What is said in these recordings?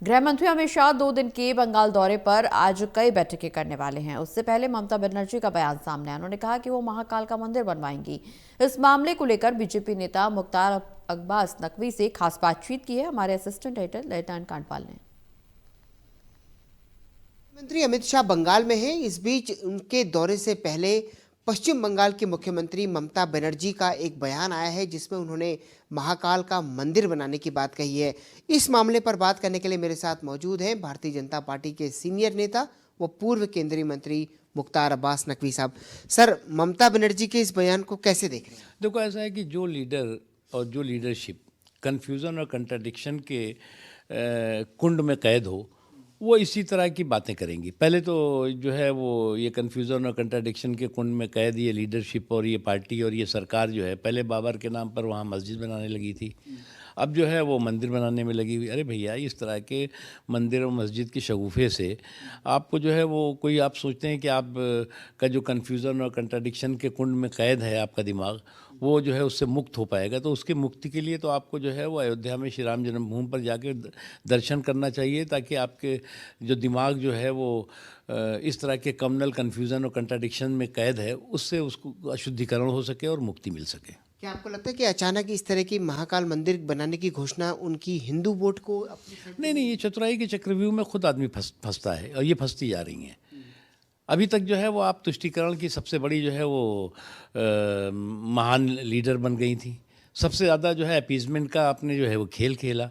गृह मंत्री अमित शाह 2 दिन के बंगाल दौरे पर आज कई बैठकें करने वाले हैं। उससे पहले ममता बनर्जी का बयान सामने आया। उन्होंने कहा कि वो महाकाल का मंदिर बनवाएंगी। इस मामले को लेकर बीजेपी नेता मुख्तार अब्बास नकवी से खास बातचीत की है हमारे असिस्टेंट एडिटर लेफ्टिनेंट कांडपाल ने। मंत्री अमित शाह बंगाल में हैं। इस बीच उनके दौरे से पहले पश्चिम बंगाल की मुख्यमंत्री ममता बनर्जी का एक बयान आया है जिसमें उन्होंने महाकाल का मंदिर बनाने की बात कही है। इस मामले पर बात करने के लिए मेरे साथ मौजूद हैं भारतीय जनता पार्टी के सीनियर नेता व पूर्व केंद्रीय मंत्री मुख्तार अब्बास नकवी साहब। सर, ममता बनर्जी के इस बयान को कैसे देख रहे हैं? देखो, ऐसा है कि जो लीडर और जो लीडरशिप कन्फ्यूज़न और कंट्राडिक्शन के कुंड में कैद हो, वो इसी तरह की बातें करेंगी। पहले तो जो है वो ये कन्फ्यूज़न और कंट्राडिक्शन के कुंड में कैद ये लीडरशिप और ये पार्टी और ये सरकार जो है, पहले बाबर के नाम पर वहाँ मस्जिद बनाने लगी थी, अब जो है वो मंदिर बनाने में लगी हुई। अरे भैया, इस तरह के मंदिर और मस्जिद के शगुफे से आपको जो है वो कोई आप सोचते हैं कि आप का जो कन्फ्यूज़न और कंट्राडिक्शन के कुंड में कैद है आपका दिमाग, वो जो है उससे मुक्त हो पाएगा। तो उसकी मुक्ति के लिए तो आपको जो है वो अयोध्या में श्री राम जन्मभूमि पर जाके दर्शन करना चाहिए, ताकि आपके जो दिमाग जो है वो इस तरह के कम्युनल कन्फ्यूज़न और कंट्राडिक्शन में कैद है, उससे उसको अशुद्धिकरण हो सके और मुक्ति मिल सके। क्या आपको लगता है कि अचानक इस तरह की महाकाल मंदिर बनाने की घोषणा उनकी हिंदू वोट को नहीं, ये चतुराई के चक्रव्यूह में खुद आदमी फंसता है और ये फंसती जा रही हैं। अभी तक जो है वो आप तुष्टीकरण की सबसे बड़ी जो है वो महान लीडर बन गई थी। सबसे ज़्यादा जो है अपीज़मेंट का आपने जो है वो खेल खेला।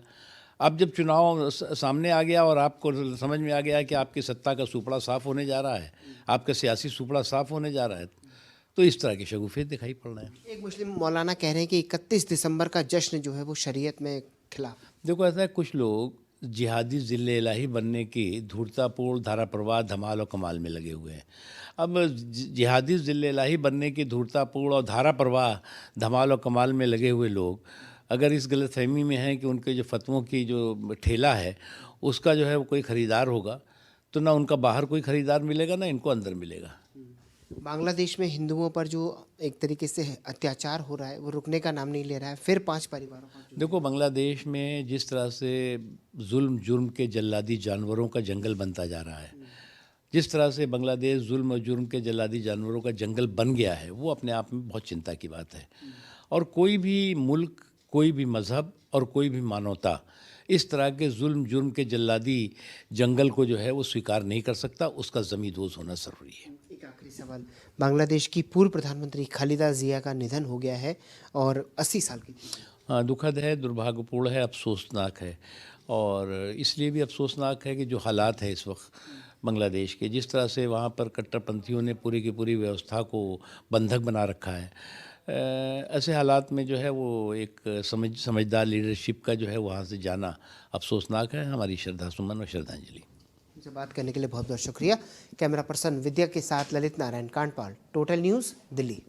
अब जब चुनाव सामने आ गया और आपको समझ में आ गया कि आपकी सत्ता का सुपड़ा साफ़ होने जा रहा है, आपका सियासी सुपड़ा साफ़ होने जा रहा है, तो इस तरह के शगुफे दिखाई पड़ रहे हैं। एक मुस्लिम मौलाना कह रहे हैं कि 31 दिसंबर का जश्न जो है वो शरीयत में खिलाफ। देखो, ऐसा है, कुछ लोग जिहादी ज़िले इलाही बनने की धूर्तापूर्ण धारा प्रवाह धमाल और कमाल में लगे हुए हैं। अब जिहादी ज़िले इलाही बनने की धूर्तापूर्ण और धारा प्रवाह धमाल और कमाल में लगे हुए लोग अगर इस गलतफहमी में हैं कि उनके जो फतवों की जो ठेला है उसका जो है वो कोई ख़रीदार होगा, तो ना उनका बाहर कोई ख़रीदार मिलेगा, ना इनको अंदर मिलेगा। बांग्लादेश में हिंदुओं पर जो एक तरीके से अत्याचार हो रहा है वो रुकने का नाम नहीं ले रहा है। फिर 5 परिवारों का देखो, बांग्लादेश में जिस तरह से जुल्म जुर्म के जल्लादी जानवरों का जंगल बनता जा रहा है, जिस तरह से बांग्लादेश जुल्म और जुर्म के जल्लादी जानवरों का जंगल बन गया है, वो अपने आप में बहुत चिंता की बात है। और कोई भी मुल्क, कोई भी मज़हब और कोई भी मानवता इस तरह के जुल्म जुर्म के जल्लादी जंगल को जो है वो स्वीकार नहीं कर सकता। उसका ज़मींदोज़ होना ज़रूरी है। एक आखिरी सवाल, बांग्लादेश की पूर्व प्रधानमंत्री खालिदा जिया का निधन हो गया है और 80 साल की थी। हाँ, दुखद है, दुर्भाग्यपूर्ण है, अफसोसनाक है। और इसलिए भी अफसोसनाक है कि जो हालात है इस वक्त बांग्लादेश के, जिस तरह से वहाँ पर कट्टरपंथियों ने पूरी की पूरी व्यवस्था को बंधक बना रखा है, ऐसे हालात में जो है वो एक समझदार लीडरशिप का जो है वहाँ से जाना अफसोसनाक है। हमारी श्रद्धा सुमन और श्रद्धांजलि। मुझसे बात करने के लिए बहुत बहुत शुक्रिया। कैमरा पर्सन विद्या के साथ ललित नारायण कांडपाल, टोटल न्यूज़, दिल्ली।